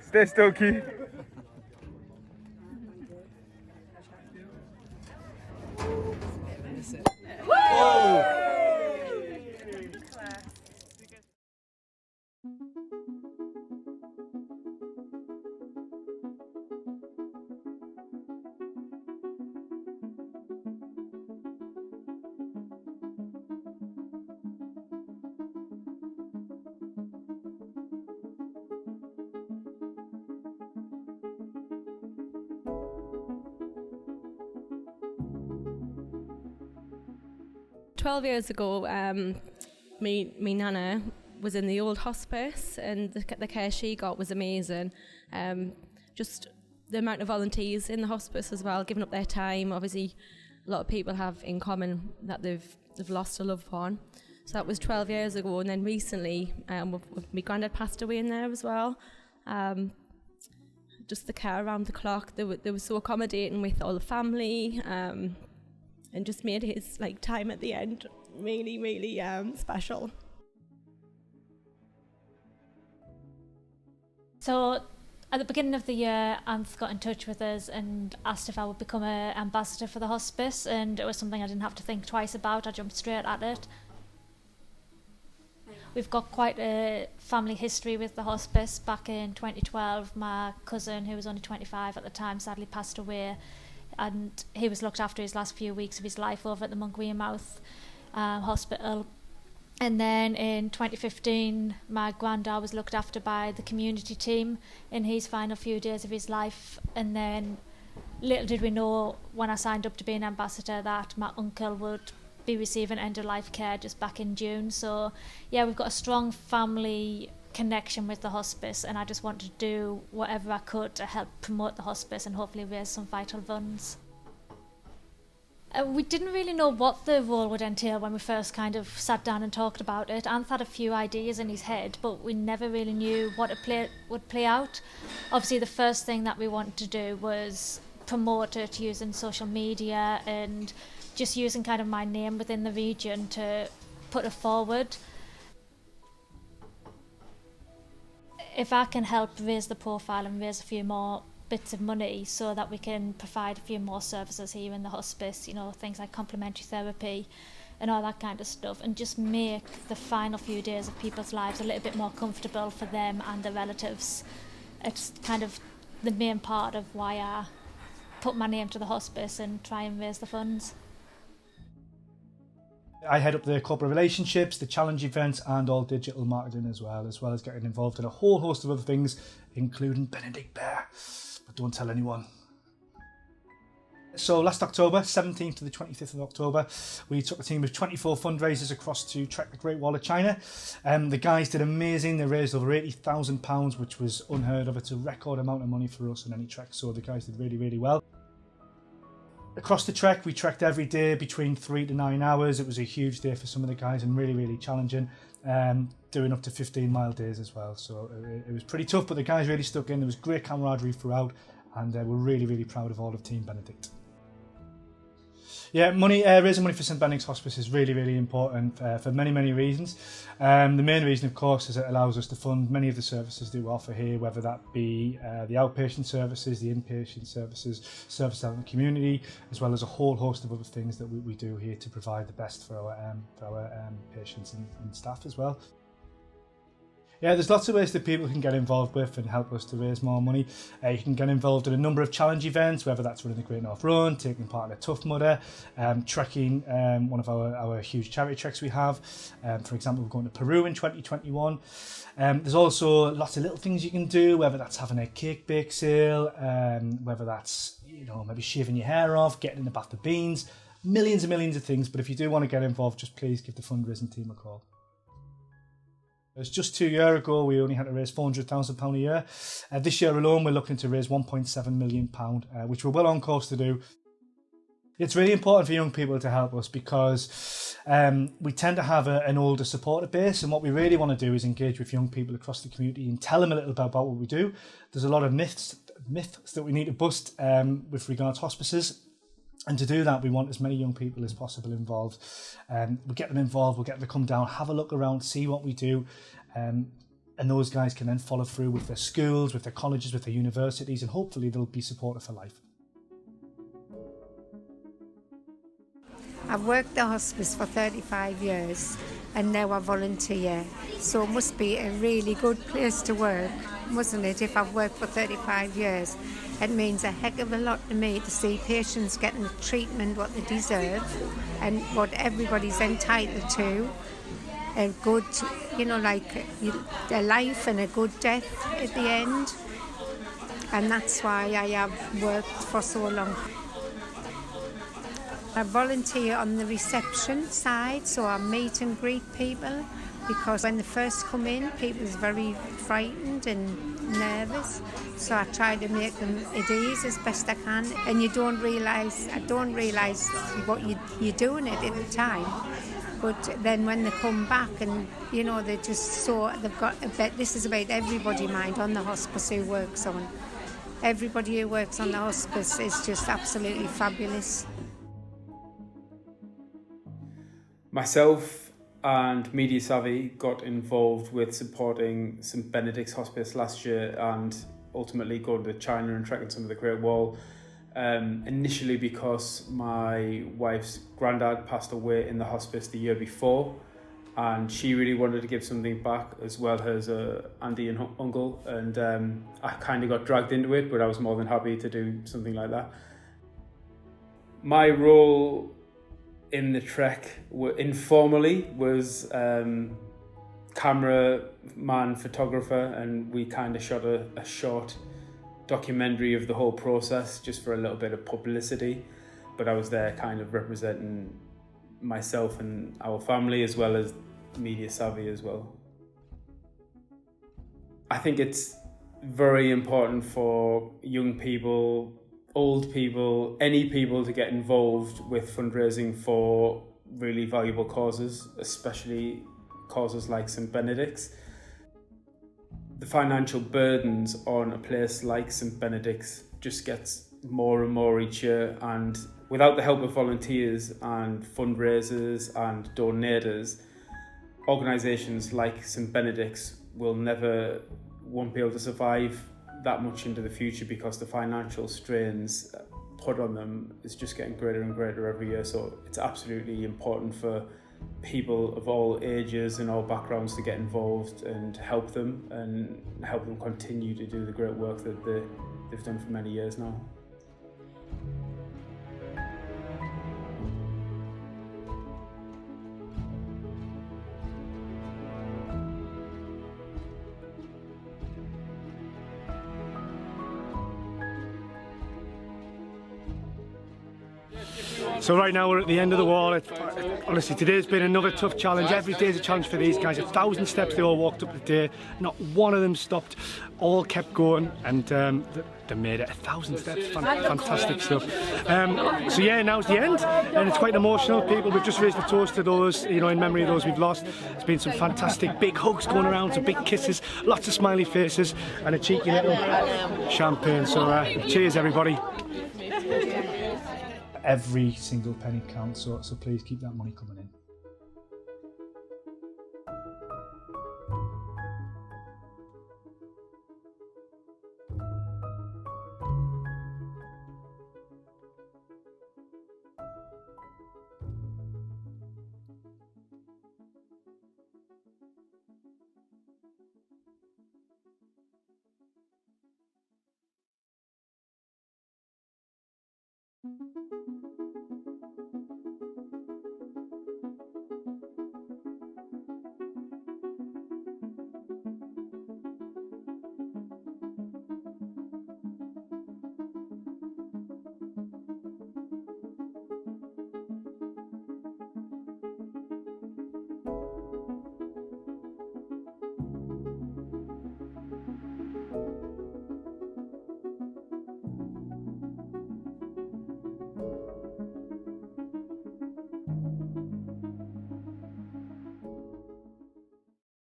Stay still, Keith. Whoa! 12 years ago, me nana was in the old hospice, and the care she got was amazing. Just the amount of volunteers in the hospice as well, giving up their time. Obviously, a lot of people have in common that they've lost a loved one. So that was 12 years ago, and then recently, my granddad passed away in there as well. Just the care around the clock. They were so accommodating with all the family. And just made his time at the end really, really special. So at the beginning of the year, Anth got in touch with us and asked if I would become an ambassador for the hospice, and it was something I didn't have to think twice about. I jumped straight at it. We've got quite a family history with the hospice. Back in 2012, my cousin, who was only 25 at the time, sadly passed away. And he was looked after his last few weeks of his life over at the Monk Wearmouth Hospital. And then in 2015, my granddad was looked after by the community team in his final few days of his life. And then little did we know when I signed up to be an ambassador that my uncle would be receiving end-of-life care just back in June. So yeah, we've got a strong family connection with the hospice, and I just wanted to do whatever I could to help promote the hospice and hopefully raise some vital funds. We didn't really know what the role would entail when we first kind of sat down and talked about it. Anth had a few ideas in his head, but we never really knew what it would play out. Obviously, the first thing that we wanted to do was promote it using social media and just using kind of my name within the region to put it forward. If I can help raise the profile and raise a few more bits of money so that we can provide a few more services here in the hospice, things like complementary therapy and all that kind of stuff, and just make the final few days of people's lives a little bit more comfortable for them and their relatives. It's kind of the main part of why I put my name to the hospice and try and raise the funds. I head up the corporate relationships, the challenge events, and all digital marketing as well as getting involved in a whole host of other things, including Benedict Bear. But don't tell anyone. So last October, 17th to the 25th of October, we took a team of 24 fundraisers across to trek the Great Wall of China. The guys did amazing. They raised over £80,000, which was unheard of. It's a record amount of money for us on any trek, so the guys did really, really well. Across the trek, we trekked every day between 3 to 9 hours. It was a huge day for some of the guys and really, really challenging, doing up to 15-mile days as well. So it was pretty tough, but the guys really stuck in. There was great camaraderie throughout, and we're really, really proud of all of Team Benedict. Yeah, raising money for St Benedict's Hospice is really, really important for many, many reasons. The main reason, of course, is it allows us to fund many of the services that we offer here, whether that be the outpatient services, the inpatient services out in the community, as well as a whole host of other things that we do here to provide the best for our patients and staff as well. Yeah, there's lots of ways that people can get involved with and help us to raise more money. You can get involved in a number of challenge events, whether that's running the Great North Run, taking part in a Tough Mudder, trekking one of our huge charity treks we have. For example, we're going to Peru in 2021. There's also lots of little things you can do, whether that's having a cake bake sale, whether that's maybe shaving your hair off, getting in a bath of beans, millions and millions of things. But if you do want to get involved, just please give the fundraising team a call. It was just 2 years ago, we only had to raise £400,000 a year. This year alone, we're looking to raise £1.7 million, which we're well on course to do. It's really important for young people to help us because we tend to have an older supporter base, and what we really want to do is engage with young people across the community and tell them a little bit about what we do. There's a lot of myths that we need to bust with regards to hospices. And to do that, we want as many young people as possible involved. We'll get them involved, we'll get them to come down, have a look around, see what we do. and those guys can then follow through with their schools, with their colleges, with their universities, and hopefully they'll be supported for life. I've worked the hospice for 35 years and now I volunteer. So it must be a really good place to work, mustn't it, if I've worked for 35 years. It means a heck of a lot to me to see patients getting the treatment what they deserve and what everybody's entitled to. A good, a life and a good death at the end. And that's why I have worked for so long. I volunteer on the reception side, so I meet and greet people, because when they first come in, people is very frightened and nervous. So I try to make them at ease as best I can. And I don't realise what you're doing it at the time. But then when they come back and, they're just they've got this is about everybody mind on the hospice who works on. Everybody who works on the hospice is just absolutely fabulous. Myself and Media Savvy got involved with supporting St Benedict's Hospice last year and ultimately going to China and trekking some of the Great Wall. Initially because my wife's granddad passed away in the hospice the year before, and she really wanted to give something back, as well as auntie and uncle, and I kind of got dragged into it, but I was more than happy to do something like that. My role in the trek informally was cameraman, photographer, and we kind of shot a short documentary of the whole process just for a little bit of publicity, but I was there kind of representing myself and our family as well as Media Savvy as well. I think it's very important for young people, old people, any people to get involved with fundraising for really valuable causes, especially causes like St Benedict's. The financial burdens on a place like St Benedict's just gets more and more each year, and without the help of volunteers and fundraisers and donators, organisations like St Benedict's won't be able to survive that much into the future, because the financial strains put on them is just getting greater and greater every year. So it's absolutely important for people of all ages and all backgrounds to get involved and help them continue to do the great work that they've done for many years now. So right now we're at the end of the wall. Honestly, today's been another tough challenge. Every day is a challenge for these guys. 1,000 steps they all walked up the day. Not one of them stopped. All kept going, and they made it 1,000 steps. Fantastic stuff. So yeah, now's the end, and it's quite emotional. People, we've just raised a toast to those, in memory of those we've lost. There's been some fantastic big hugs going around, some big kisses, lots of smiley faces, and a cheeky little champagne. So cheers, everybody. Every single penny counts, so please keep that money coming in. Thank you.